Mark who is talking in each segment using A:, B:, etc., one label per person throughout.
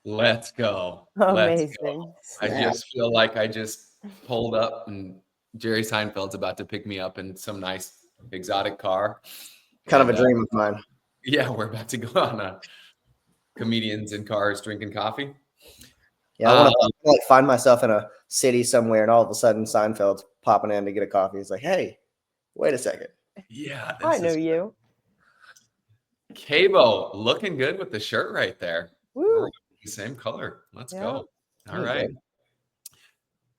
A: Let's go. Let's go.
B: Amazing.
A: I just feel like I just pulled up and Jerry Seinfeld's about to pick me up in some nice exotic car.
C: Kind of
A: And
C: a dream of mine.
A: yeah, we're about to go on a comedians in cars drinking coffee.
C: Yeah, I want to like find myself in a city somewhere, and all of a sudden Seinfeld's popping in to get a coffee. He's like, "Hey, wait a second."
A: Yeah,
B: I know you.
A: Cabo looking good with the shirt right there.
B: Woo.
A: Same color. Let's
B: Yeah.
A: go. All right.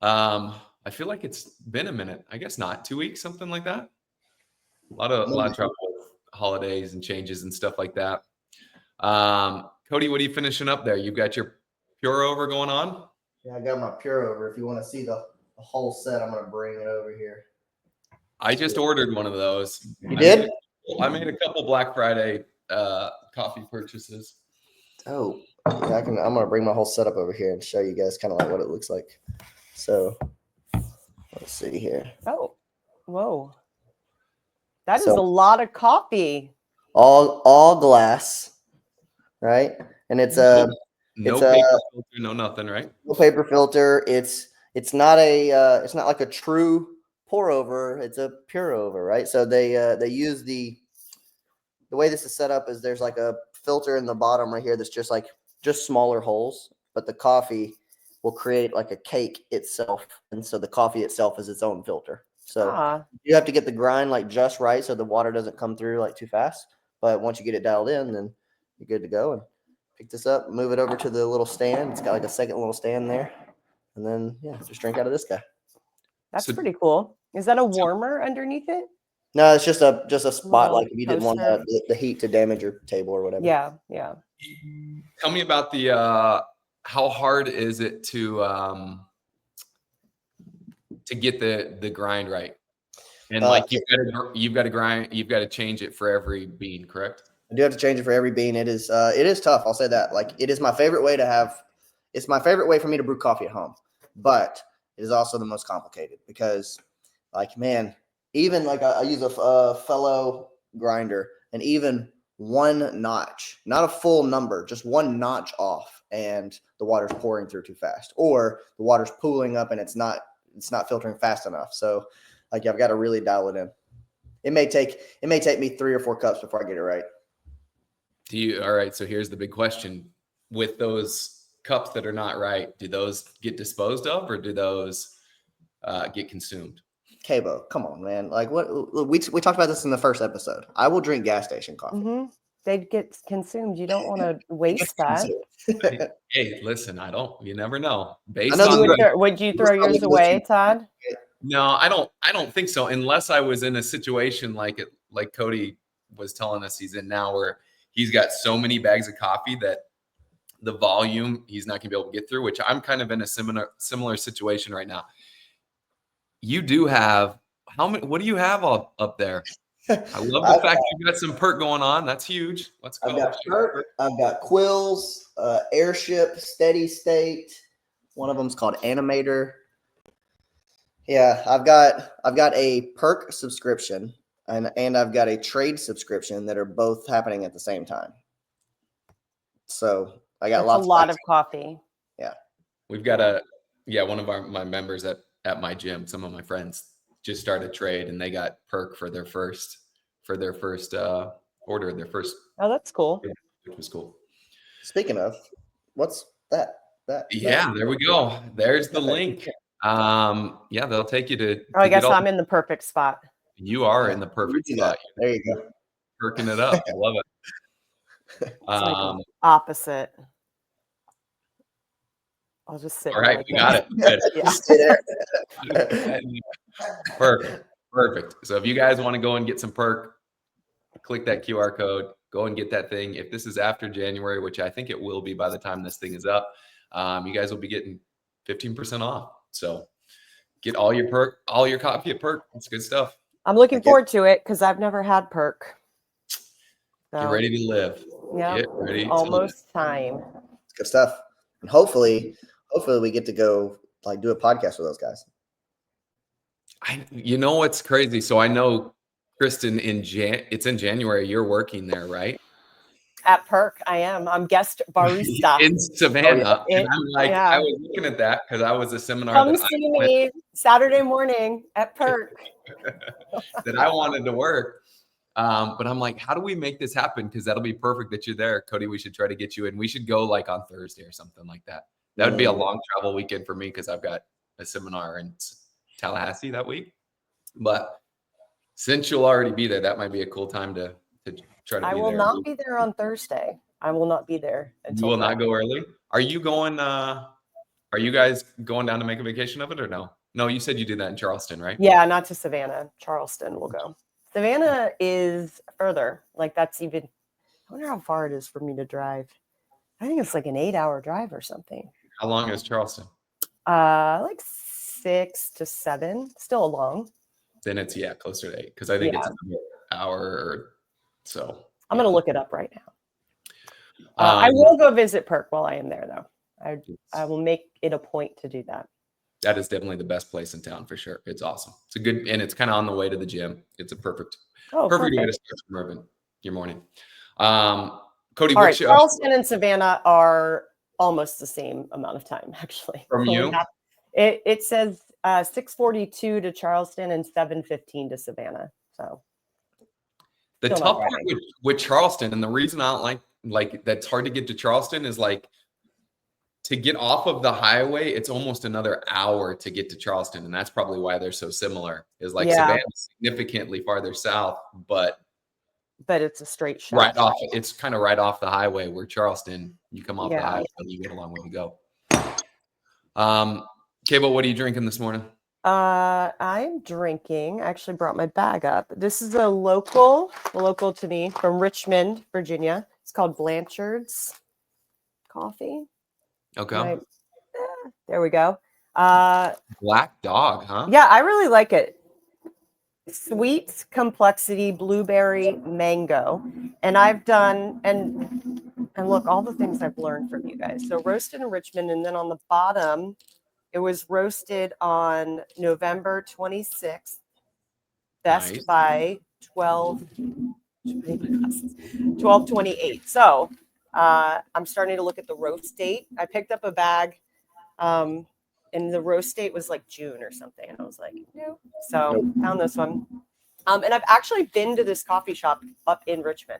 A: I feel like it's been a minute. I guess not. 2 weeks, something like that. A lot of trouble with holidays and changes and stuff like that. Cody, what are you finishing up there? You've got your Pure Over going on?
C: Yeah, I got my Pure Over. If you want to see the whole set, I'm going to bring it over here.
A: I just ordered one of those.
C: You did?
A: I made a couple Black Friday coffee purchases.
C: Oh, yeah, I'm going to bring my whole setup over here and show you guys kind of like what it looks like. So let's see here.
B: Oh, whoa. That is a lot of coffee.
C: All glass, right? And it's
A: no paper filter, no nothing, right?
C: No paper filter. It's not like a true pour over. It's a pure over, right? So they use the way this is set up is there's like a filter in the bottom right here that's just smaller holes, but the coffee will create like a cake itself, and so the coffee itself is its own filter. So you have to get the grind like just right so the water doesn't come through like too fast. But once you get it dialed in, then you're good to go. And pick this up, move it over to the little stand. It's got like a second little stand there, and then just drink out of this guy.
B: That's pretty cool. Is that a warmer underneath it?
C: No, it's just a spot like if you didn't want the heat to damage your table or whatever.
B: Yeah.
A: Tell me about the how hard is it to get the grind right? And like you've got to grind, you've got to change it for every bean, correct?
C: I do have to change it for every bean. It is tough. I'll say that. Like it is my favorite way it's my favorite way for me to brew coffee at home, but it is also the most complicated because like, man, even like I use a fellow grinder and even one notch, not a full number, just one notch off, and the water's pouring through too fast, or the water's pooling up and it's not filtering fast enough. So like I've got to really dial it in. It may take me 3 or 4 cups before I get it right.
A: All right. So here's the big question: with those cups that are not right, do those get disposed of or do those get consumed?
C: Cabo, come on, man. Like what we talked about this in the first episode. I will drink gas station coffee.
B: Mm-hmm. They'd get consumed. You don't want to waste that.
A: Hey, listen, you never know.
B: Would you throw yours away, Todd?
A: No, I don't think so. Unless I was in a situation like Cody was telling us he's in now, where he's got so many bags of coffee that the volume he's not gonna be able to get through, which I'm kind of in a similar situation right now. You do have how many? What do you have up there? I love the fact you got some PERC going on. That's huge. Let's go.
C: I've got PERC. I've got Quills, Airship, Steady State. One of them's called Animator. Yeah, I've got a PERC subscription and I've got a trade subscription that are both happening at the same time. So I got
B: a lot of coffee.
C: Yeah,
A: we've got one of my members at my gym. Some of my friends just started trade and they got PERC for their first order, their first.
B: Oh, that's cool.
A: Which was cool.
C: Speaking of, what's that?
A: There we go. There's the link. They'll take you to.
B: I guess I'm in the perfect spot.
A: You are in the perfect spot.
C: There you go.
A: Perking it up. I love it.
B: Like opposite. I'll just sit.
A: All right, we got it. Good. Perfect. So if you guys want to go and get some PERC, click that QR code. Go and get that thing. If this is after January, which I think it will be by the time this thing is up, you guys will be getting 15% off. So get all your coffee at PERC. It's good stuff.
B: I'm looking forward to it because I've never had PERC. So,
A: get ready to live.
B: Yeah.
A: Get ready.
B: Almost time.
C: It's good stuff. And hopefully we get to go like do a podcast with those guys.
A: You know what's crazy? So I know, Kristen, it's in January. You're working there, right?
B: At PERC, I am. I'm guest barista.
A: in Savannah.
B: Yeah.
A: And I'm like,
B: Yeah.
A: I was looking at that because I was a seminar
B: Come
A: that I
B: see
A: went
B: me Saturday morning at PERC.
A: that I wanted to work. But I'm like, how do we make this happen? Because that'll be perfect that you're there, Cody. We should try to get you in. We should go like on Thursday or something like that. That would be a long travel weekend for me because I've got a seminar in Tallahassee that week. But since you'll already be there, that might be a cool time to try to
B: I
A: be
B: will
A: there.
B: not be there on Thursday. I will not be there
A: You
B: until
A: will not
B: Friday.
A: go early. Are you going? Are you guys going down to make a vacation of it or no? No, you said you did that in Charleston, right?
B: Yeah, not to Savannah. Charleston will go. Savannah is further. Like that's even. I wonder how far it is for me to drive. I think it's like an 8-hour drive or something.
A: How long is Charleston?
B: Like 6 to 7. Still long.
A: Then it's closer to 8 because I think it's an hour or so.
B: I'm gonna look it up right now. I will go visit PERC while I am there, though. I will make it a point to do that.
A: That is definitely the best place in town for sure. It's awesome. It's a good, and it's kind of on the way to the gym. It's a perfect way to start your morning. Cody,
B: all right, Charleston and Savannah are almost the same amount of time, actually.
A: From you?
B: It says 6:42 to Charleston and 7:15 to Savannah. So
A: the tough part with Charleston, and the reason I don't like that's hard to get to Charleston is like to get off of the highway, it's almost another hour to get to Charleston. And that's probably why they're so similar. Is like Savannah's significantly farther south, but it's a straight shot. Right off, it's kind of right off the highway, where Charleston, you come off the highway and you get a long way to go. Cable, what are you drinking this morning?
B: I'm drinking. I actually brought my bag up. This is a local to me from Richmond, Virginia. It's called Blanchard's Coffee.
A: Okay.
B: There we go.
A: Black Dog, huh?
B: Yeah, I really like it. Sweet complexity, blueberry, mango. And I've done, and look, all the things I've learned from you guys. So roasted in Richmond, and then on the bottom, it was roasted on November 26th, best by 12/28. So I'm starting to look at the roast date. I picked up a bag, and the roast date was like June or something. And I was like, no. So found this one. And I've actually been to this coffee shop up in Richmond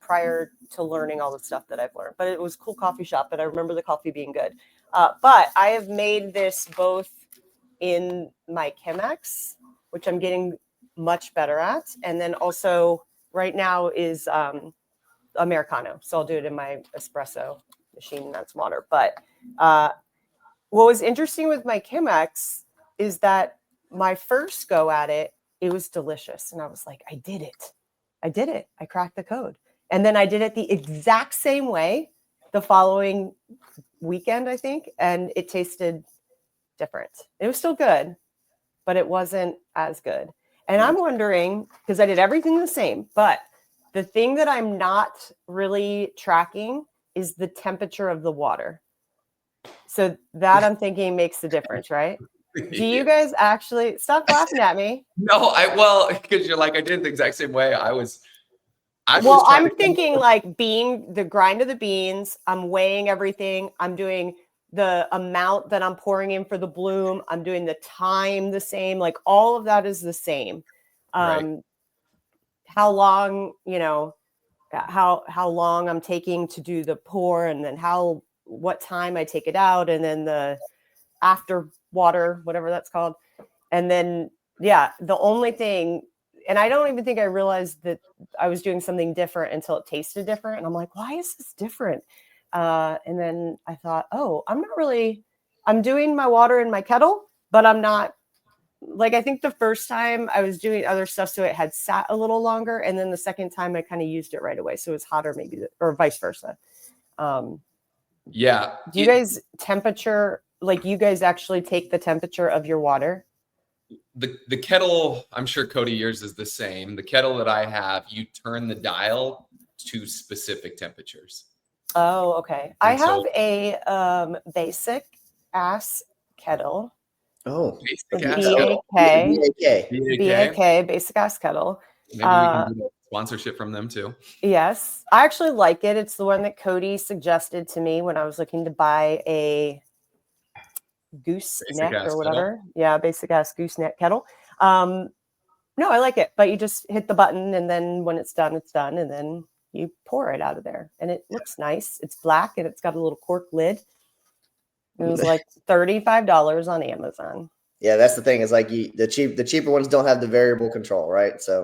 B: prior to learning all the stuff that I've learned. But it was a cool coffee shop, and I remember the coffee being good. But I have made this both in my Chemex, which I'm getting much better at. And then also right now is Americano. So I'll do it in my espresso machine. That's water. But what was interesting with my Chemex is that my first go at it, it was delicious. And I was like, I did it. I cracked the code. And then I did it the exact same way the following weekend, I think. And it tasted different. It was still good, but it wasn't as good. And I'm wondering, because I did everything the same, but the thing that I'm not really tracking is the temperature of the water. So that I'm thinking makes the difference, right? Do you guys actually stop laughing at me?
A: No, because you're like, I did it the exact same way.
B: I'm thinking like the grind of the beans. I'm weighing everything. I'm doing the amount that I'm pouring in for the bloom. I'm doing the time the same. Like all of that is the same. How long, how long I'm taking to do the pour, and then what time I take it out, and then the after water, whatever that's called. And then, the only thing, and I don't even think I realized that I was doing something different until it tasted different. And I'm like, why is this different? And then I thought, I'm doing my water in my kettle, but I'm not, like, I think the first time I was doing other stuff, so it had sat a little longer. And then the second time I kind of used it right away. So it was hotter, maybe, or vice versa. Do you guys temperature, like you guys actually take the temperature of your water?
A: The kettle, I'm sure Cody, yours is the same. The kettle that I have, you turn the dial to specific temperatures.
B: Oh, okay. I have a basic ass kettle.
C: Oh,
B: BAK, basic ass kettle.
A: Maybe we can do sponsorship from them too.
B: Yes, I actually like it. It's the one that Cody suggested to me when I was looking to buy a gooseneck or whatever. Kettle. Yeah, basic ass gooseneck kettle. No, I like it, but you just hit the button, and then when it's done, and then you pour it out of there, and it looks nice. It's black, and it's got a little cork lid. It was like $35 on Amazon.
C: Yeah, that's the thing. Is like the cheaper ones don't have the variable control, right? So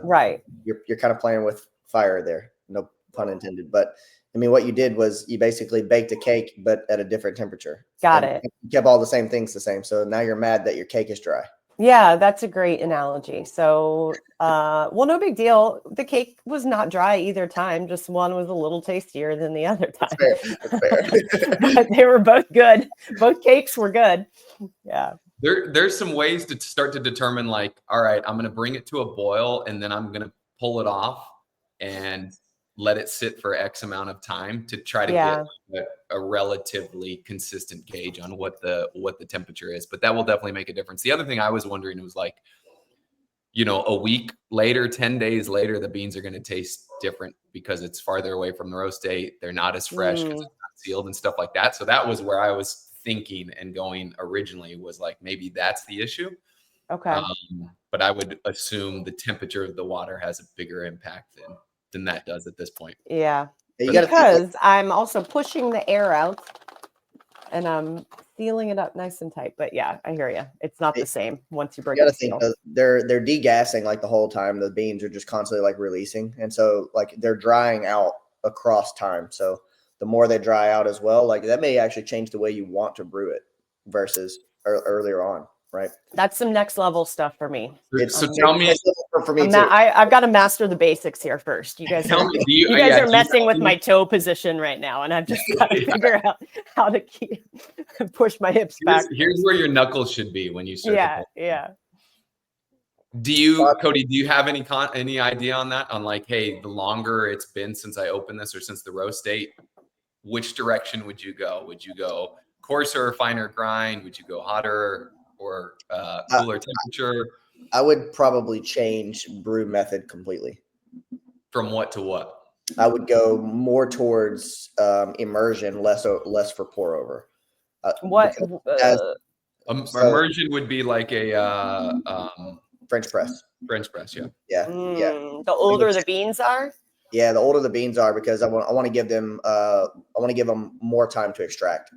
C: you're kind of playing with fire there. No pun intended. But I mean, what you did was you basically baked a cake, but at a different temperature.
B: Got it.
C: You kept all the same things the same. So now you're mad that your cake is dry.
B: Yeah, that's a great analogy. So, well, no big deal. The cake was not dry either time. Just one was a little tastier than the other time.
C: That's fair.
B: But they were both good. Both cakes were good. Yeah.
A: There's some ways to start to determine, like, all right, I'm going to bring it to a boil, and then I'm going to pull it off and let it sit for X amount of time to try to get a relatively consistent gauge on what the temperature is. But that will definitely make a difference. The other thing I was wondering was, like, you know, a week later, 10 days later, the beans are going to taste different because it's farther away from the roast date. They're not as fresh because it's not sealed and stuff like that. So that was where I was thinking and going originally, was like, maybe that's the issue.
B: Okay.
A: But I would assume the temperature of the water has a bigger impact than that does at this point.
B: Yeah. Because I'm also pushing the air out and I'm sealing it up nice and tight. But yeah, I hear you. It's not the same once you break it.
C: You gotta think they're degassing like the whole time. The beans are just constantly like releasing. And so like they're drying out across time. So the more they dry out as well, like that may actually change the way you want to brew it versus earlier on. Right.
B: That's some next level stuff for me.
A: So tell me,
C: for me
B: I've got to master the basics here first. You guys are, you guys are messing with my toe position right now, and I've just got to figure out how to push my hips back.
A: Here's where your knuckles should be when you start.
B: Yeah.
A: Cody, do you have any idea on that? On like, hey, the longer it's been since I opened this or since the roast date, which direction would you go? Would you go coarser, finer grind? Would you go hotter or cooler temperature?
C: I would probably change brew method completely.
A: From what to what?
C: I would go more towards immersion, less for pour over.
A: Immersion would be like a
C: French press.
A: French press, yeah.
C: Yeah.
B: The older the beans are?
C: Yeah, the older the beans are, because I want to give them more time to extract.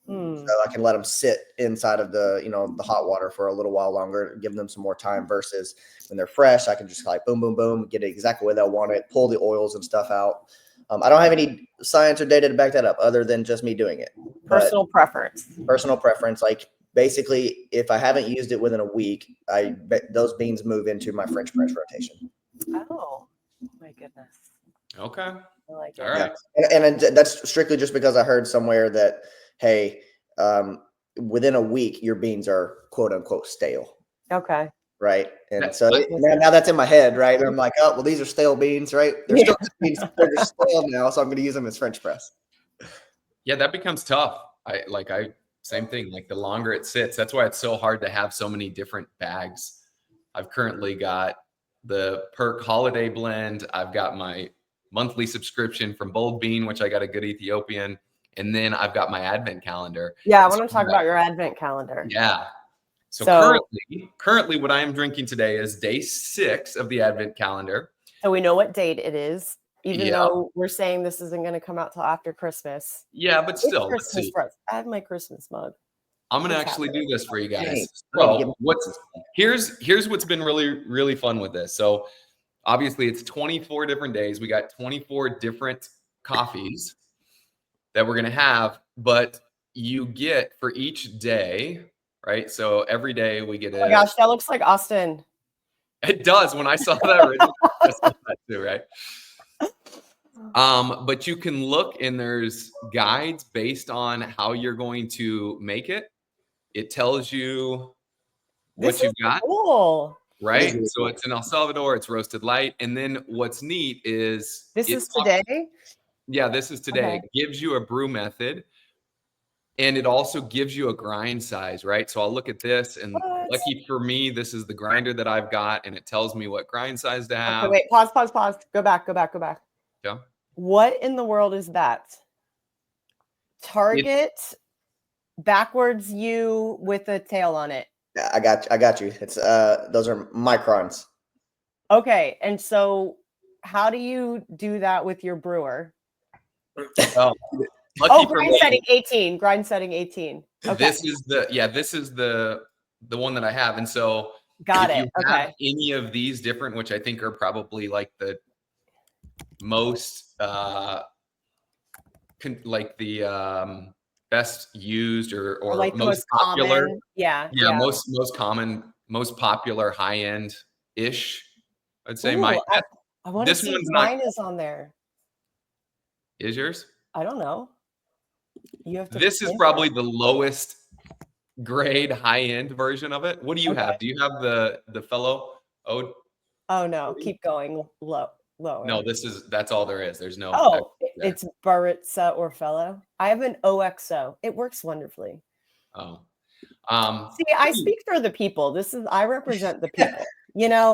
C: So I can let them sit inside of the hot water for a little while longer, give them some more time, versus when they're fresh, I can just like boom, boom, boom, get it exactly where they want it, pull the oils and stuff out. I don't have any science or data to back that up other than just me doing it.
B: Personal preference.
C: Like basically, if I haven't used it within a week, those beans move into my French press rotation.
B: Oh, my goodness.
A: Okay.
B: I like it.
A: All right.
C: And that's strictly just because I heard somewhere that, hey, within a week, your beans are quote unquote stale.
B: Okay.
C: Right. And so now that's in my head, right? And I'm like, oh, well, these are stale beans, right? They're still beans, they're just stale now, so I'm going to use them as French press.
A: Yeah, that becomes tough. Same thing. Like the longer it sits, that's why it's so hard to have so many different bags. I've currently got the PERC holiday blend. I've got my monthly subscription from Bold Bean, which I got a good Ethiopian. And then I've got my advent calendar.
B: Yeah, I want to talk about your advent calendar.
A: Yeah. So currently what I am drinking today is day 6 of the advent calendar.
B: So we know what date it is, even though we're saying this isn't going to come out till after Christmas.
A: Yeah, but still,
B: let's see. I have my Christmas mug.
A: I'm going to actually do this for you guys. So here's what's been really, really fun with this. So obviously it's 24 different days. We got 24 different coffees that we're going to have, but you get for each day, right? So every day we get
B: oh my gosh, that looks like Austin.
A: It does. When I saw that originally, I saw that too, right? But you can look, and there's guides based on how you're going to make it. It tells you what you've got.
B: Cool.
A: Right? So it's in El Salvador, it's roasted light. And then what's neat is
B: this is today.
A: Yeah, this is today. Okay. It gives you a brew method. And it also gives you a grind size, right? So I'll look at this, and lucky for me, this is the grinder that I've got, and it tells me what grind size to have.
B: Okay, wait, pause. Go back.
A: Yeah.
B: What in the world is that? Target backwards U with a tail on it.
C: I got you. It's those are microns.
B: Okay, and so how do you do that with your brewer? Grind setting 18. Grind setting 18. Okay.
A: This is the one that I have. And so
B: got
A: if
B: it.
A: you
B: Okay.
A: have any of these different, which I think are probably like the most best used or
B: like
A: most popular.
B: Common. Yeah.
A: Most popular high-end ish. I'd say
B: I want to see mine is on there.
A: Is yours?
B: I don't know. You have to.
A: This is probably the lowest grade high-end version of it. What do you have? Do you have the fellow Ode?
B: Oh no, keep going lower.
A: No, that's all there is. There's no.
B: Oh, it's Baritza or fellow. I have an OXO. It works wonderfully.
A: Oh.
B: See, I speak for the people. I represent the people.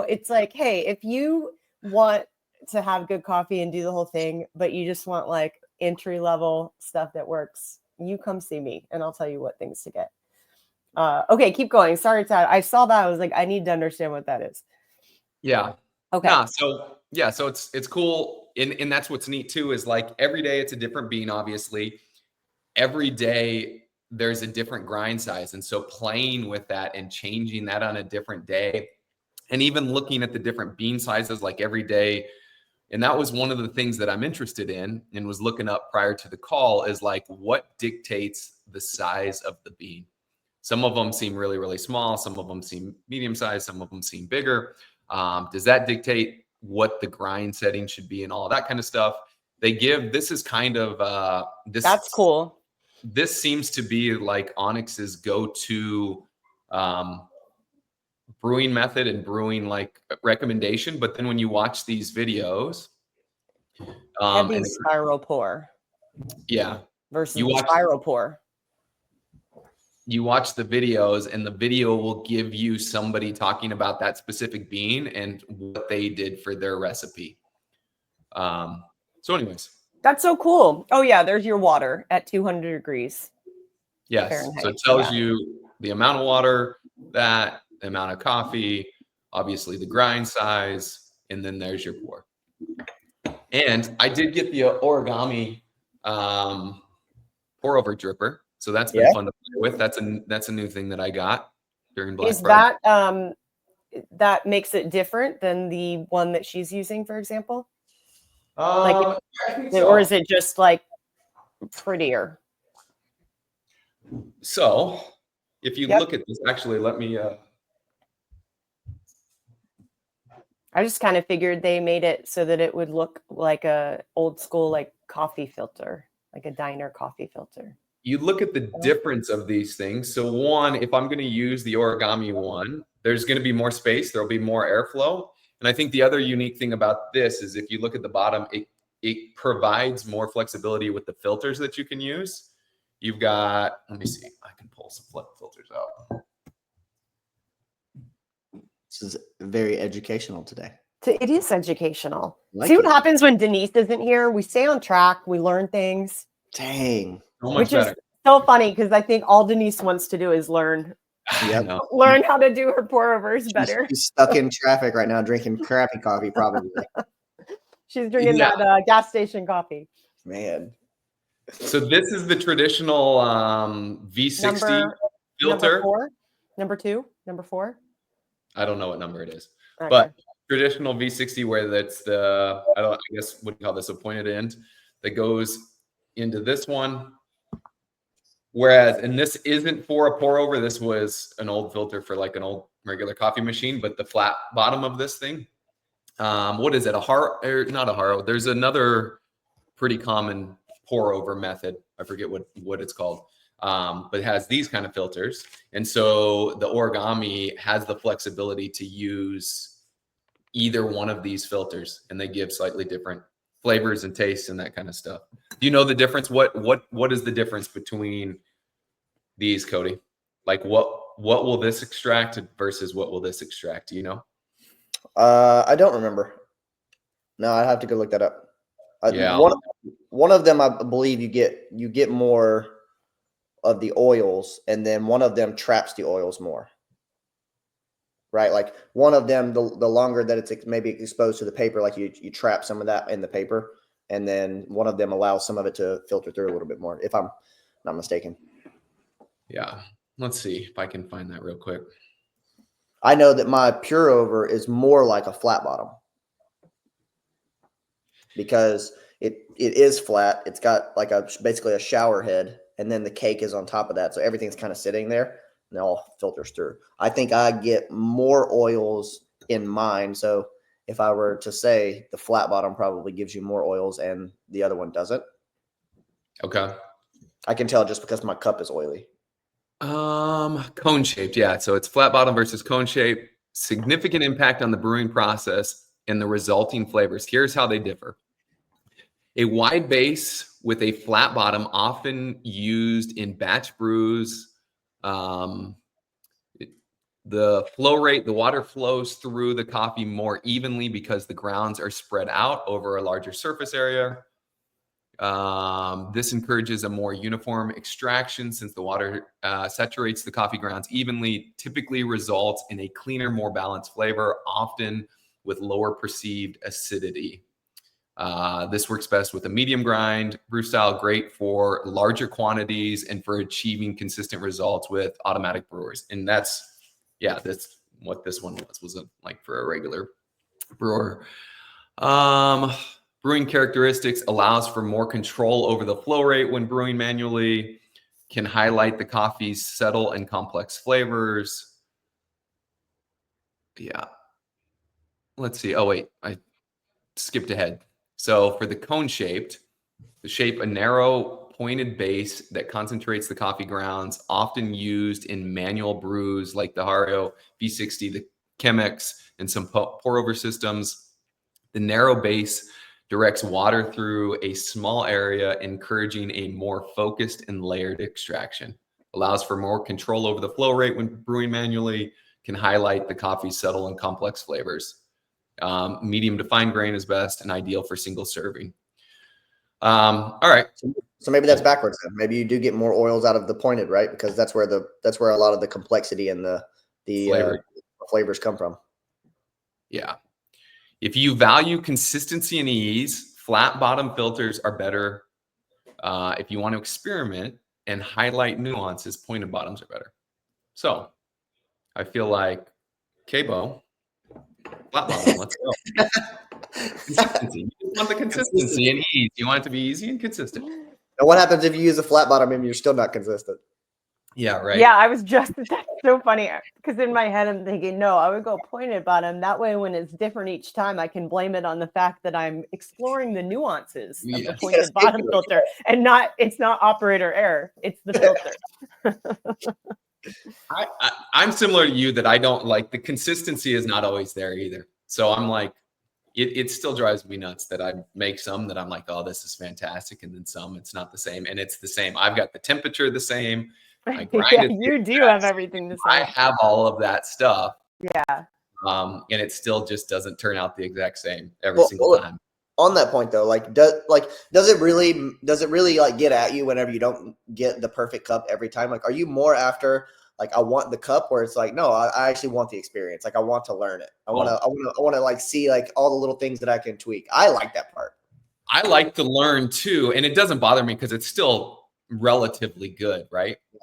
B: It's like, hey, if you want to have good coffee and do the whole thing, but you just want like entry level stuff that works, you come see me and I'll tell you what things to get. Okay, keep going. Sorry, Tad. I saw that. I was like, I need to understand what that is.
A: Yeah.
B: Okay.
A: So it's cool. And that's what's neat too, is like every day it's a different bean, obviously. Every day there's a different grind size. And so playing with that and changing that on a different day, and even looking at the different bean sizes like every day. And that was one of the things that I'm interested in and was looking up prior to the call, is like, what dictates the size of the bean? Some of them seem really, really small. Some of them seem medium sized. Some of them seem bigger. Does that dictate what the grind setting should be and all of that kind of stuff? This is kind of,
B: that's cool.
A: This seems to be like Onyx's go-to brewing method and brewing like recommendation. But then when you watch these videos,
B: heavy spiral pour.
A: Yeah.
B: Versus spiral pour.
A: You watch the videos and the video will give you somebody talking about that specific bean and what they did for their recipe. So anyways.
B: That's so cool. Oh yeah, there's your water at 200 degrees.
A: Yes.
B: Fahrenheit.
A: So it tells you the amount of water, the amount of coffee, obviously the grind size, and then there's your pour. And I did get the origami pour over dripper. So that's been fun to play with. That's a new thing that I got during Black Friday.
B: Is that makes it different than the one that she's using, for example? Or is it just like prettier?
A: So if you look at this, actually, let me.
B: I just kind of figured they made it so that it would look like a old school like coffee filter, like a diner coffee filter.
A: You look at the difference of these things. So one, if I'm going to use the origami one, there's going to be more space. There'll be more airflow. And I think the other unique thing about this is if you look at the bottom, it provides more flexibility with the filters that you can use. You've got, let me see, I can pull some filters out.
C: This is very educational today.
B: It is educational. See what happens when Denise isn't here? We stay on track. We learn things.
C: Dang.
B: Which is so funny because I think all Denise wants to do is learn how to do her pour overs better.
C: She's stuck in traffic right now drinking crappy coffee, probably.
B: She's drinking that gas station coffee.
C: Man.
A: So this is the traditional V60 filter.
B: Number 4? Number 2? Number 4?
A: I don't know what number it is.
B: Okay.
A: But traditional V60 where that's I guess what do you call this, a pointed end that goes into this one. Whereas, and this isn't for a pour over. This was an old filter for like an old regular coffee machine, but the flat bottom of this thing, what is it? Not a Haro. There's another pretty common pour over method. I forget what it's called. But it has these kind of filters. And so the origami has the flexibility to use either one of these filters, and they give slightly different flavors and tastes and that kind of stuff. Do you know the difference? What is the difference between these, Cody? Like what will this extract versus what will this extract? Do you know?
C: I don't remember. No, I have to go look that up.
A: Yeah.
C: One of them, I believe you get more of the oils, and then one of them traps the oils more. Right, like one of them, the longer that it's maybe exposed to the paper, like you trap some of that in the paper, and then one of them allows some of it to filter through a little bit more, if I'm not mistaken.
A: Yeah. Let's see if I can find that real quick.
C: I know that my pour over is more like a flat bottom because it is flat. It's got like basically a shower head, and then the cake is on top of that, so everything's kind of sitting there. And it all filters through. I think I get more oils in mine. So if I were to say the flat bottom probably gives you more oils and the other one doesn't.
A: Okay.
C: I can tell just because my cup is oily.
A: Cone shaped. Yeah. So it's flat bottom versus cone shape. Significant impact on the brewing process and the resulting flavors. Here's how they differ. A wide base with a flat bottom, often used in batch brews. The flow rate, the water flows through the coffee more evenly because the grounds are spread out over a larger surface area. This encourages a more uniform extraction since the water saturates the coffee grounds evenly, typically results in a cleaner, more balanced flavor, often with lower perceived acidity. This works best with a medium grind brew style, great for larger quantities and for achieving consistent results with automatic brewers. And that's what this one wasn't like for a regular brewer. Brewing characteristics allows for more control over the flow rate when brewing manually, can highlight the coffee's subtle and complex flavors. Yeah. Let's see. Oh, wait, I skipped ahead. So for the cone shaped, the shape, a narrow pointed base that concentrates the coffee grounds, often used in manual brews like the Hario V60, the Chemex, and some pour over systems. The narrow base directs water through a small area, encouraging a more focused and layered extraction. Allows for more control over the flow rate when brewing manually, can highlight the coffee's subtle and complex flavors. Medium to fine grain is best and ideal for single serving. All right.
C: So maybe that's backwards then. Maybe you do get more oils out of the pointed, right? Because that's where a lot of the complexity and the flavors come from.
A: Yeah. If you value consistency and ease, flat bottom filters are better. If you want to experiment and highlight nuances, pointed bottoms are better. So I feel like K-Bo, flat bottom, let's go. Consistency. You want the consistency and ease. You want it to be easy and consistent.
C: And what happens if you use a flat bottom and you're still not consistent?
A: Yeah, right.
B: Yeah, that's so funny because in my head I'm thinking, no, I would go pointed bottom. That way, when it's different each time, I can blame it on the fact that I'm exploring the nuances of the pointed bottom filter, and it's not operator error. It's the filter.
A: I'm similar to you that I don't like the consistency is not always there either. So I'm like, it still drives me nuts that I make some that I'm like, oh, this is fantastic. And then some, it's not the same. And it's the same. I've got the temperature the same.
B: Yeah, you do have everything the same.
A: I have all of that stuff.
B: Yeah.
A: And it still just doesn't turn out the exact same every single time.
C: On that point though, does it really like get at you whenever you don't get the perfect cup every time? Like, are you more after like, I want the cup, where it's like, no, I actually want the experience. Like, I want to learn it. I want to like see like all the little things that I can tweak. I like that part.
A: I like to learn too. And it doesn't bother me because it's still relatively good. Right. Yeah.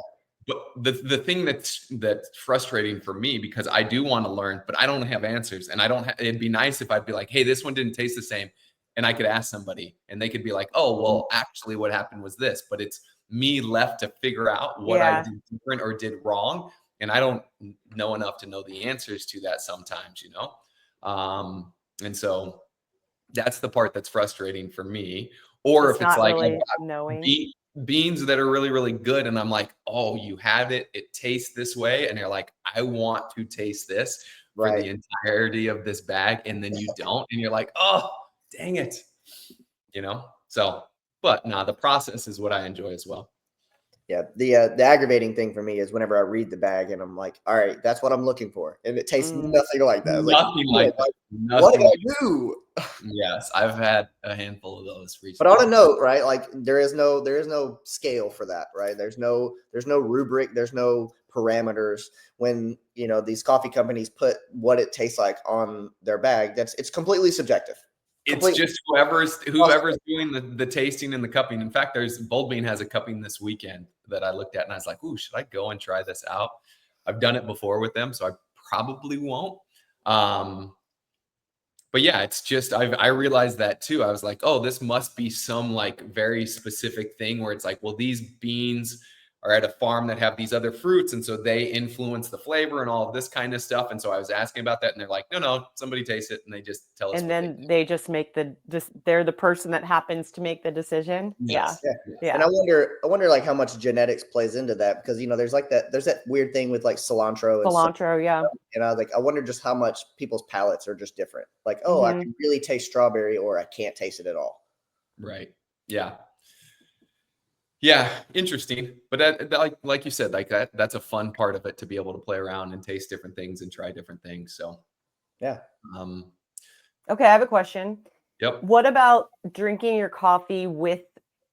A: But the thing that's frustrating for me, because I do want to learn, but I don't have answers, and it'd be nice if I'd be like, hey, this one didn't taste the same. And I could ask somebody and they could be like, oh, well, actually what happened was this, but it's me left to figure out what I did different or did wrong. And I don't know enough to know the answers to that sometimes, you know? And so that's the part that's frustrating for me. Or if it's like
B: really knowing
A: beans that are really, really good. And I'm like, oh, you have it. It tastes this way. And you're like, I want to taste this for the entirety of this bag. And then you don't. And you're like, oh, dang it. You know? So, but no, the process is what I enjoy as well.
C: Yeah, the aggravating thing for me is whenever I read the bag and I'm like, all right, that's what I'm looking for, and it tastes nothing like that. I was
A: Nothing like that.
C: What did I do?
A: Yes, I've had a handful of those recently.
C: But on a note, right? Like there is no scale for that, right? There's no rubric, there's no parameters when these coffee companies put what it tastes like on their bag. It's completely subjective.
A: It's just whoever's doing the tasting and the cupping. In fact, Bold Bean has a cupping this weekend that I looked at and I was like, ooh, should I go and try this out? I've done it before with them, so I probably won't. But yeah, it's just I realized that too. I was like, oh, this must be some like very specific thing where it's like, well, these beans are at a farm that have these other fruits, and so they influence the flavor and all of this kind of stuff. And so I was asking about that, and they're like, no, somebody tastes it, and they just tell us.
B: And then they just make they're the person that happens to make the decision.
A: Yes.
B: Yeah.
C: And I wonder like how much genetics plays into that, because there's that weird thing with like cilantro. And I was like, I wonder just how much people's palates are just different. Like, oh, I can really taste strawberry, or I can't taste it at all.
A: Right. Yeah. Yeah, interesting. But that, like you said, like that's a fun part of it, to be able to play around and taste different things and try different things. So,
C: yeah.
B: Okay, I have a question.
A: Yep.
B: What about drinking your coffee with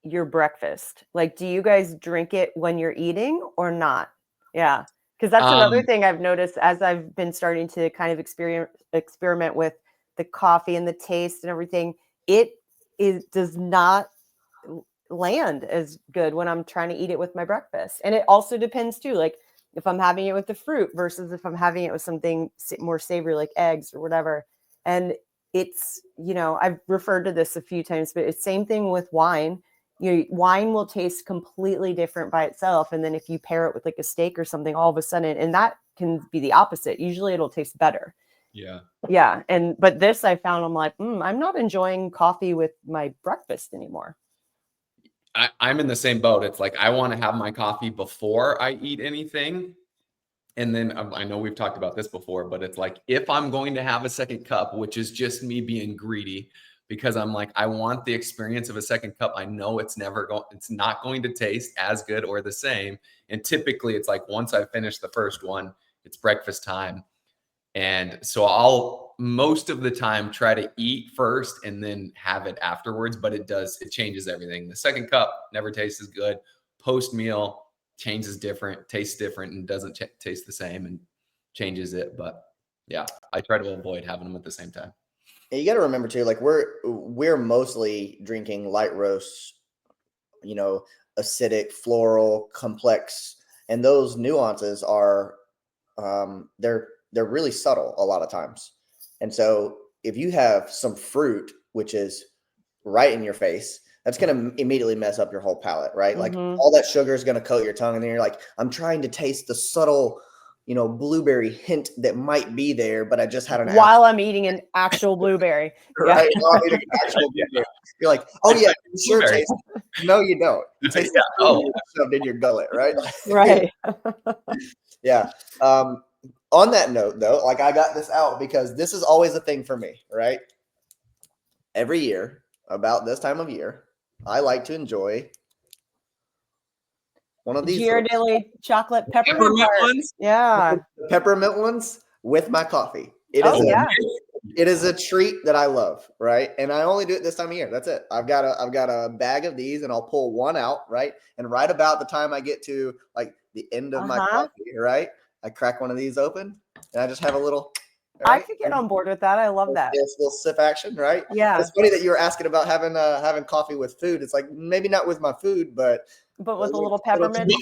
B: your breakfast? Like, do you guys drink it when you're eating or not? Yeah, because that's another thing I've noticed as I've been starting to kind of experiment with the coffee and the taste and everything. It does not land as good when I'm trying to eat it with my breakfast. And it also depends too, like if I'm having it with the fruit versus if I'm having it with something more savory like eggs or whatever. And it's, I've referred to this a few times, but it's same thing with wine. Wine will taste completely different by itself. And then if you pair it with like a steak or something, all of a sudden, and that can be the opposite. Usually it'll taste better.
A: Yeah.
B: Yeah. But this I found, I'm like, I'm not enjoying coffee with my breakfast anymore.
A: I'm in the same boat. It's like I want to have my coffee before I eat anything. And then I know we've talked about this before, but it's like if I'm going to have a second cup, which is just me being greedy, because I'm like, I want the experience of a second cup. I know it's not going to taste as good or the same. And typically it's like once I finish the first one, it's breakfast time. And so I'll most of the time try to eat first and then have it afterwards, but it changes everything. The second cup never tastes as good. Post meal tastes different, and doesn't taste the same and changes it. But yeah, I try to avoid having them at the same time.
C: And you got to remember too, like we're mostly drinking light roasts, acidic, floral, complex, and those nuances are they're really subtle a lot of times. And so if you have some fruit, which is right in your face, that's going to immediately mess up your whole palate, right? Like all that sugar is going to coat your tongue. And then you're like, I'm trying to taste the subtle, blueberry hint that might be there, but I just had
B: while I'm eating an actual blueberry.
C: Right. While I'm eating an actual blueberry. You're like, oh yeah, it sure tastes. No, you don't. It tastes shoved in your gullet, right?
B: Right.
C: Yeah. On that note, though, like I got this out because this is always a thing for me, right? Every year, about this time of year, I like to enjoy one of these
B: Ghirardelli chocolate peppermint
A: ones.
B: Yeah,
C: peppermint ones with my coffee. It is a treat that I love, right? And I only do it this time of year. That's it. I've got a bag of these, and I'll pull one out, right? And right about the time I get to like the end of my coffee, right? I crack one of these open, and I just have a little.
B: Right? I could get on board with that. I love that.
C: This little sip action, right?
B: Yeah.
C: It's funny that you were asking about having coffee with food. It's like maybe not with my food, but
B: with a little peppermint.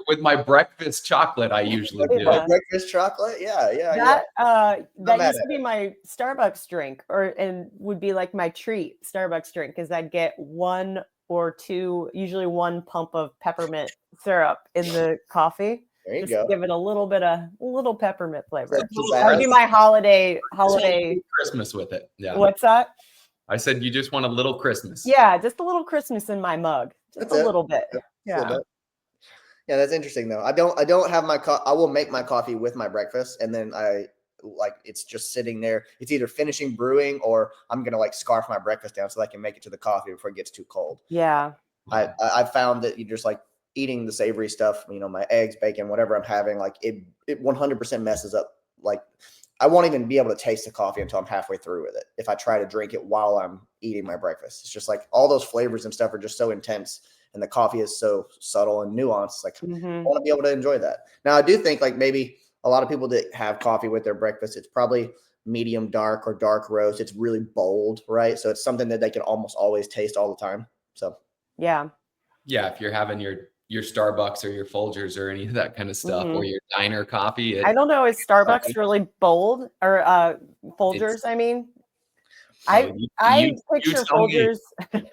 A: With my breakfast chocolate, I usually do.
C: My breakfast chocolate, yeah.
B: That used to be my Starbucks drink, and would be like my treat Starbucks drink, because I'd get one or two, usually one pump of peppermint syrup in the coffee.
C: There you
B: just
C: go.
B: Give it a little peppermint flavor.
C: That
B: would be my holiday
A: Christmas with it. Yeah.
B: What's that?
A: I said you just want a little Christmas.
B: Yeah, just a little Christmas in my mug. Just a little bit. Yeah.
C: Yeah, that's interesting though. I don't have my I will make my coffee with my breakfast, and then it's just sitting there. It's either finishing brewing, or I'm gonna like scarf my breakfast down so that I can make it to the coffee before it gets too cold.
B: Yeah.
C: I found that you just like eating the savory stuff, my eggs, bacon, whatever I'm having, like it 100% messes up. Like I won't even be able to taste the coffee until I'm halfway through with it. If I try to drink it while I'm eating my breakfast, it's just like all those flavors and stuff are just so intense, and the coffee is so subtle and nuanced. Like I want to be able to enjoy that. Now I do think like maybe a lot of people that have coffee with their breakfast, it's probably medium dark or dark roast. It's really bold, right? So it's something that they can almost always taste all the time. So
B: yeah.
A: If you're having your Starbucks or your Folgers or any of that kind of stuff, or your diner coffee.
B: I don't know. Is Starbucks really bold or Folgers? I mean, I picture Folgers.
C: I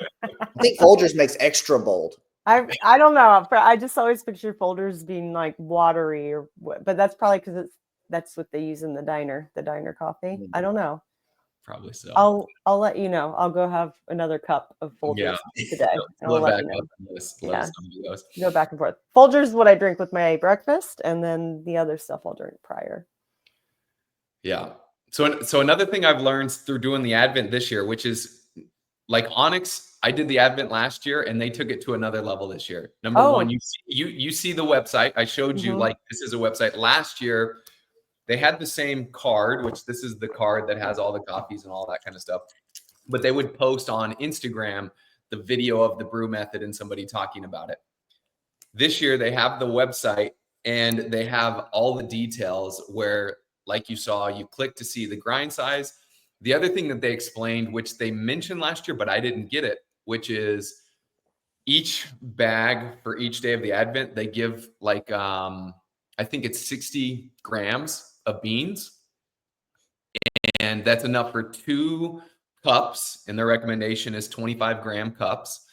C: think Folgers makes extra bold.
B: I don't know. I just always picture Folgers being like watery, but that's probably because that's what they use in the diner coffee. I don't know.
A: Probably so.
B: I'll let you know. I'll go have another cup of Folgers today. I'll let you know. Go back and forth. Folgers is what I drink with my breakfast, and then the other stuff I'll drink prior.
A: Yeah. So another thing I've learned through doing the Advent this year, which is like Onyx, I did the Advent last year and they took it to another level this year. Number one, you see the website. I showed you like this is a website. Last year, they had the same card, which this is the card that has all the coffees and all that kind of stuff. But they would post on Instagram the video of the brew method and somebody talking about it. This year, they have the website and they have all the details where, like you saw, you click to see the grind size. The other thing that they explained, which they mentioned last year, but I didn't get it, which is each bag for each day of the Advent, they give like, I think it's 60 grams of beans. And that's enough for 2 cups. And their recommendation is 25-gram cups.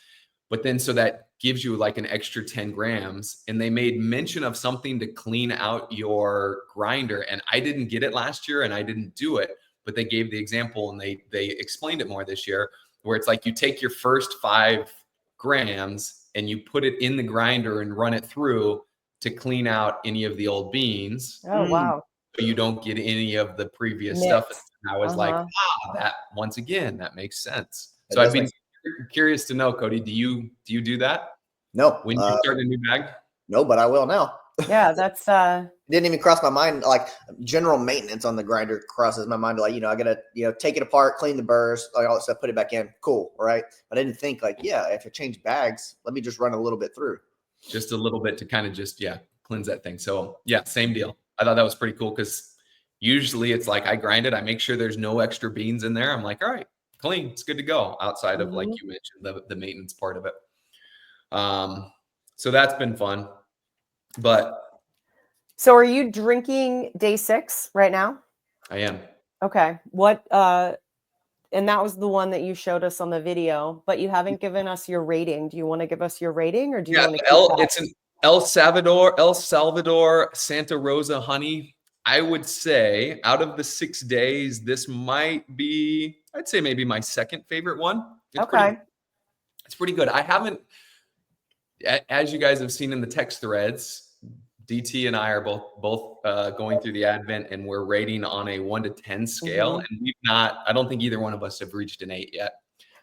A: But then so that gives you like an extra 10 grams. And they made mention of something to clean out your grinder. And I didn't get it last year and I didn't do it. But they gave the example and they explained it more this year, where it's like you take your first 5 grams and you put it in the grinder and run it through to clean out any of the old beans.
B: Oh, wow.
A: So you don't get any of the previous stuff. And I was like, that once again, that makes sense. So I'd be curious to know, Cody, do you do that?
C: No.
A: When you start a new bag?
C: No, but I will now.
B: Yeah, that's
C: didn't even cross my mind. Like general maintenance on the grinder crosses my mind. Like, I gotta, take it apart, clean the burrs, like all that stuff, put it back in. Cool. All right. But I didn't think like, if I change bags, let me just run a little bit through.
A: Just a little bit to kind of just, cleanse that thing. So same deal. I thought that was pretty cool because usually it's like I grind it. I make sure there's no extra beans in there. I'm like, all right, clean. It's good to go outside of like you mentioned, the maintenance part of it. So that's been fun. But
B: so are you drinking day 6 right now?
A: I am.
B: Okay. What and that was the one that you showed us on the video, but you haven't given us your rating. Do you want to give us your rating or do you want to
A: it's an El Salvador Santa Rosa honey. I would say out of the 6 days, this might be, I'd say maybe my second favorite one. It's pretty good. I haven't, as you guys have seen in the text threads, DT and I are both going through the Advent and we're rating on a 1 to 10 scale. And I don't think either one of us have reached an 8 yet.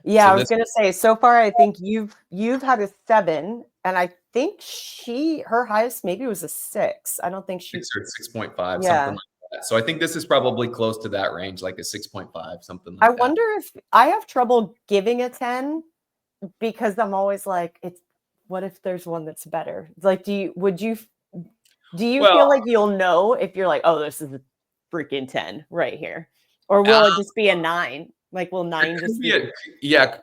B: Yeah, so I was going to say, so far, I think you've had a 7 and I think her highest maybe was a 6. I don't think she
A: 6.5, something like that. So I think this is probably close to that range, like a 6.5, something like that.
B: I wonder if I have trouble giving a 10 because I'm always like, what if there's one that's better? It's like, do you feel like you'll know if you're like, oh, this is a freaking 10 right here? Or will it just be a 9? Like, will 9 just be?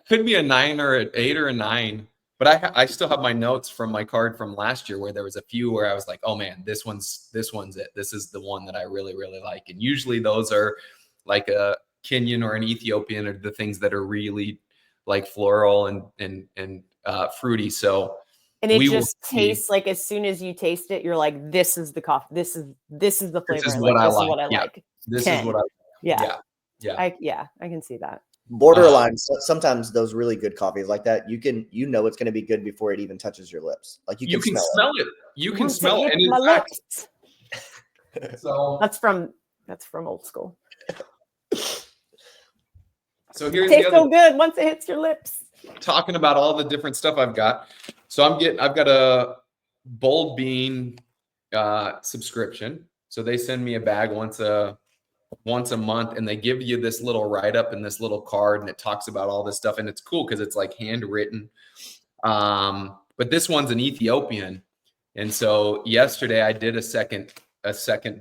A: Could be a 9 or an 8 or a 9. But I still have my notes from my card from last year where there was a few where I was like, oh man, this one's it. This is the one that I really, really like. And usually those are like a Kenyan or an Ethiopian, or the things that are really like floral and fruity. So
B: and it just tastes like as soon as you taste it, you're like, this is the coffee. This is the flavor. This is what I like.
A: This is what I like. Yeah.
B: I can see that.
C: Borderline. Sometimes those really good coffees like that, it's going to be good before it even touches your lips. Like you can smell it.
A: You can smell it. And in fact, so
B: that's from old school.
A: So here's
B: it tastes so good once it hits your lips.
A: Talking about all the different stuff I've got. So I've got Bold Bean subscription. So they send me a bag once a month, and they give you this little write-up and this little card, and it talks about all this stuff, and it's cool because it's like handwritten. But this one's an Ethiopian, and so yesterday I did a second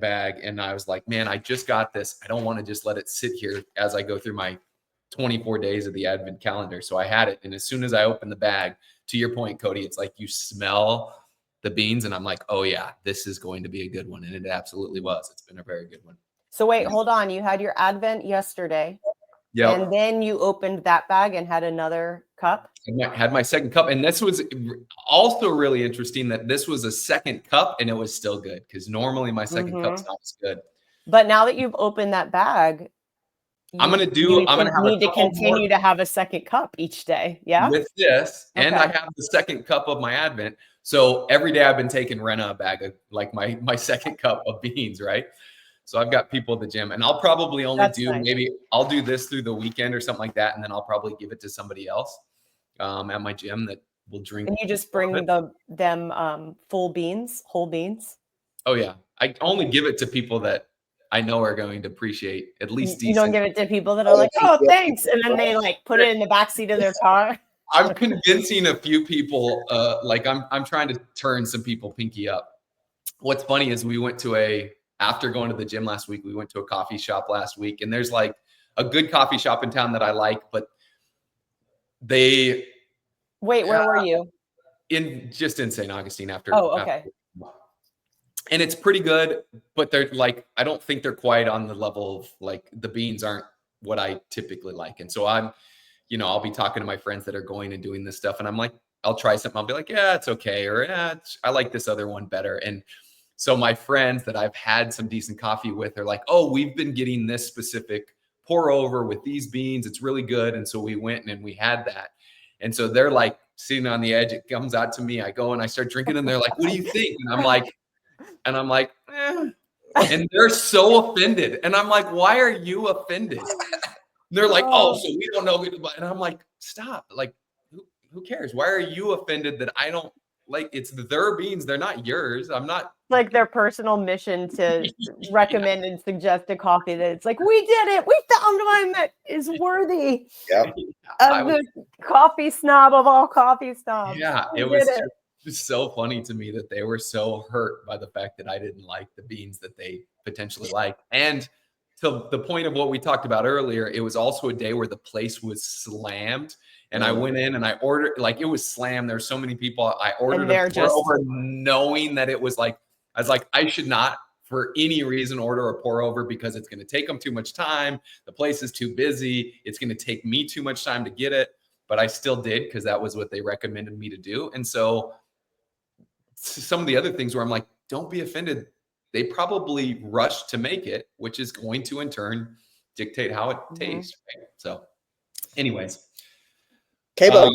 A: bag, and I was like, man, I just got this. I don't want to just let it sit here as I go through my 24 days of the Advent calendar. So I had it, and as soon as I opened the bag, to your point, Cody, it's like you smell the beans, and I'm like, oh yeah, this is going to be a good one, and it absolutely was. It's been a very good one.
B: So wait, hold on. You had your Advent yesterday.
A: Yeah.
B: And then you opened that bag and had another cup.
A: I had my second cup. And this was also really interesting that this was a second cup and it was still good, because normally my second cup's not as good.
B: But now that you've opened that bag,
A: I'm going to
B: need to continue to have a second cup each day. Yeah.
A: With this. Okay. And I have the second cup of my Advent. So every day I've been taking Rena a bag of like my second cup of beans, right? So I've got people at the gym, and I'll probably only maybe I'll do this through the weekend or something like that. And then I'll probably give it to somebody else at my gym that will drink.
B: And you just bring them whole beans.
A: Oh yeah. I only give it to people that I know are going to appreciate at least.
B: You don't give it to people that are like, oh, thanks. And then they like put it in the backseat of their car.
A: I'm convincing a few people, like I'm trying to turn some people pinky up. What's funny is we went to after going to the gym last week, we went to a coffee shop last week, and there's like a good coffee shop in town that I like, but where
B: were you?
A: In St. Augustine after.
B: Oh, okay.
A: And it's pretty good, but they're like, I don't think they're quite on the level of like the beans aren't what I typically like. And so I'll be talking to my friends that are going and doing this stuff, and I'm like, I'll try something. I'll be like, yeah, it's okay. Or I like this other one better. And so my friends that I've had some decent coffee with are like, oh, we've been getting this specific pour over with these beans. It's really good. And so we went and we had that. And so they're like sitting on the edge. It comes out to me. I go and I start drinking, and they're like, what do you think? And I'm like, eh. And they're so offended. And I'm like, why are you offended? And they're like, oh, so we don't know. And I'm like, stop. Like, who cares? Why are you offended that I don't like? It's their beans. They're not yours. I'm not.
B: Like their personal mission to recommend and suggest a coffee that it's like, we did it. We found one that is worthy of the coffee snob of all coffee snobs.
A: Yeah, it was just so funny to me that they were so hurt by the fact that I didn't like the beans that they potentially liked. And to the point of what we talked about earlier, it was also a day where the place was slammed. And I went in and I ordered, like, it was slammed. There were so many people. I ordered a pour over knowing that it was like, I was like, I should not for any reason order a pour over because it's going to take them too much time. The place is too busy. It's going to take me too much time to get it. But I still did because that was what they recommended me to do. And so some of the other things where I'm like, don't be offended. They probably rushed to make it, which is going to in turn dictate how it tastes. Right? So anyways.
C: Cabo,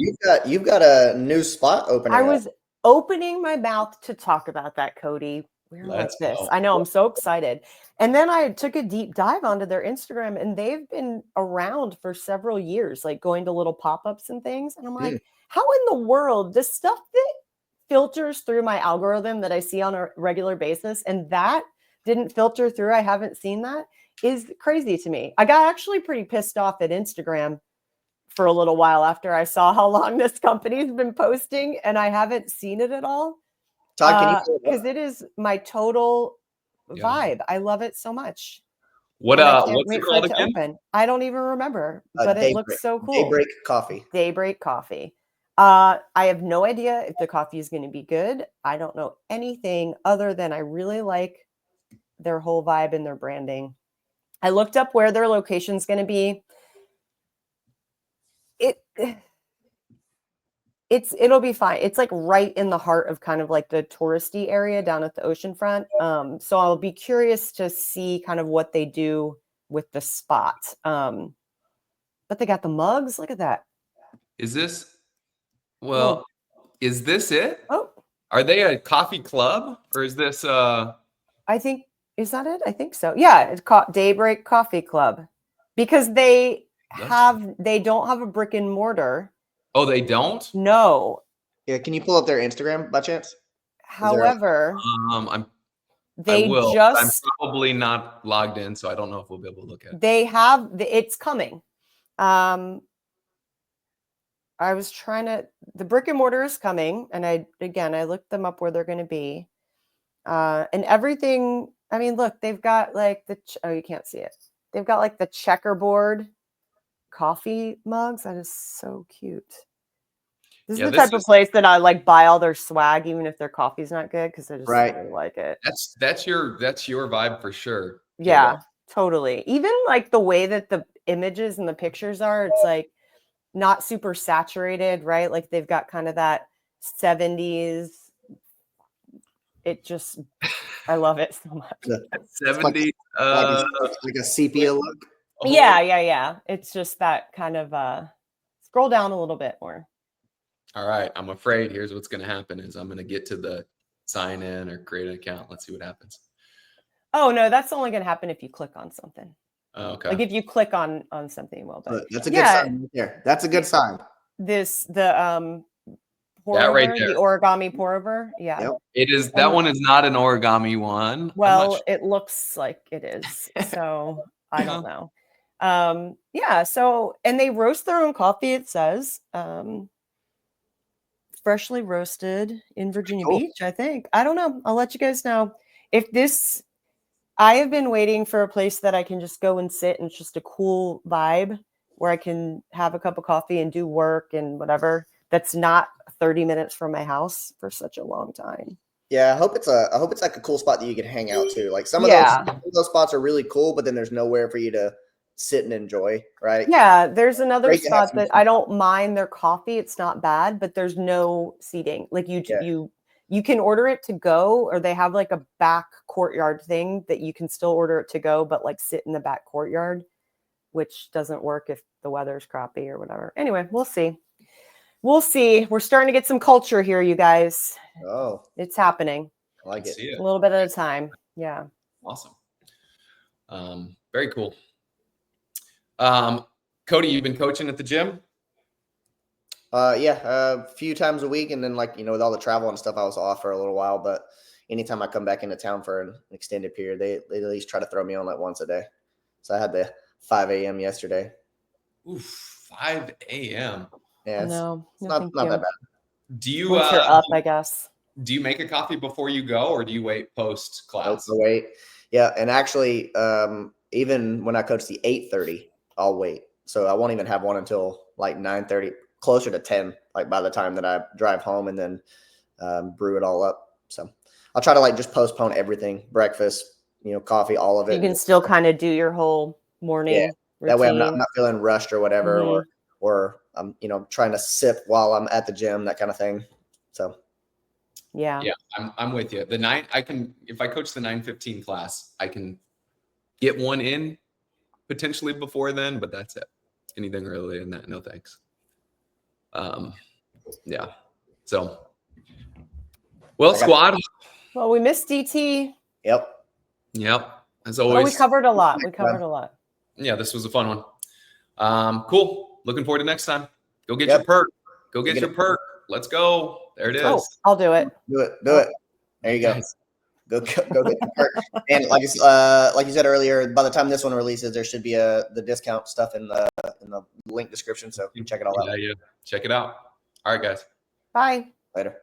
C: you've got a new spot opening.
B: I was opening my mouth to talk about that, Cody. We're like this. I know, I'm so excited. And then I took a deep dive onto their Instagram, and they've been around for several years, like going to little pop-ups and things. And I'm like, how in the world does stuff that filters through my algorithm that I see on a regular basis, and that didn't filter through? I haven't seen that. Is crazy to me. I got actually pretty pissed off at Instagram for a little while after I saw how long this company's been posting, and I haven't seen it at all. Because it is my total vibe. I love it so much.
A: What's it called again?
B: I don't even remember, but it looks so cool.
C: Daybreak Coffee.
B: Daybreak Coffee. I have no idea if the coffee is going to be good. I don't know anything other than I really like their whole vibe and their branding. I looked up where their location's going to be. It'll be fine. It's like right in the heart of kind of like the touristy area down at the oceanfront. So I'll be curious to see kind of what they do with the spot. But they got the mugs. Look at that.
A: Is this it?
B: Oh,
A: are they a coffee club or is this
B: I think, is that it? I think so. Yeah. It's called Daybreak Coffee Club because they don't have a brick and mortar.
A: Oh, they don't?
B: No.
C: Yeah. Can you pull up their Instagram by chance?
B: However,
A: I
B: they
A: will. I'm
B: just
A: probably not logged in, so I don't know if we'll be able to look at it.
B: they have it's coming. I was trying to, the brick and mortar is coming, and I looked them up where they're going to be, and everything. I mean, look, they've got like you can't see it. They've got like the checkerboard coffee mugs. That is so cute. This is the type of place that I like buy all their swag, even if their coffee's not good, because I just really like it.
A: That's your vibe for sure.
B: Yeah, totally. Even like the way that the images and the pictures are, it's like not super saturated, right? Like they've got kind of that 70s. It just, I love it so much.
A: 70s,
C: like a sepia look.
B: Yeah. It's just that kind of scroll down a little bit more.
A: All right. I'm afraid here's what's going to happen is I'm going to get to the sign in or create an account. Let's see what happens.
B: Oh no, that's only going to happen if you click on something.
A: Oh, okay.
B: Like if you click on something, but
C: that's a good sign right there. That's a good sign.
B: The
A: that right there.
B: The origami pour over. Yeah.
C: Yep.
A: It is. That one is not an origami one.
B: Well, it looks like it is. So I don't know. Yeah. So, and they roast their own coffee. It says, freshly roasted in Virginia Beach, I think. I don't know. I'll let you guys know. I have been waiting for a place that I can just go and sit and it's just a cool vibe where I can have a cup of coffee and do work and whatever. That's not 30 minutes from my house for such a long time.
C: Yeah, I hope it's like a cool spot that you can hang out to. Like some of those spots are really cool, but then there's nowhere for you to sit and enjoy, right?
B: Yeah, there's another spot that I don't mind their coffee. It's not bad, but there's no seating. Like you can order it to go, or they have like a back courtyard thing that you can still order it to go, but like sit in the back courtyard, which doesn't work if the weather's crappy or whatever. Anyway, we'll see. We'll see. We're starting to get some culture here, you guys.
C: Oh,
B: it's happening.
C: I like it.
B: A little bit at a time. Yeah.
A: Awesome. Very cool. Cody, you've been coaching at the gym?
C: Yeah, a few times a week, and then with all the travel and stuff, I was off for a little while. But anytime I come back into town for an extended period, they at least try to throw me on like once a day. So I had the 5 a.m. yesterday.
A: Oof, 5 a.m.
C: Yeah, it's not that bad.
A: Do you
B: once you're up, I guess.
A: Do you make a coffee before you go, or do you wait post class?
C: Wait. Yeah, and actually, even when I coach the 8:30, I'll wait. So I won't even have one until like 9:30, closer to 10. Like by the time that I drive home and then brew it all up. So I'll try to just postpone everything: breakfast, coffee, all of it.
B: You can still kind of do your whole morning routine.
C: That way I'm not feeling rushed or whatever, or I'm trying to sip while I'm at the gym, that kind of thing. So
A: yeah, I'm with you. If I coach the 9:15 class, I can get one in potentially before then, but that's it. Anything earlier than that, no thanks. Yeah. So, well, squad.
B: Well, we missed DT.
C: Yep.
A: As always,
B: we covered a lot.
A: Yeah, this was a fun one. Cool. Looking forward to next time. Go get your perk. Go get your perk. Let's go. There it is.
B: Oh, I'll do it.
C: Do it. There you go. Go get the perk. And like you said earlier, by the time this one releases, there should be the discount stuff in the link description. So you can check it all out.
A: Yeah. Check it out. All right, guys.
B: Bye.
C: Later.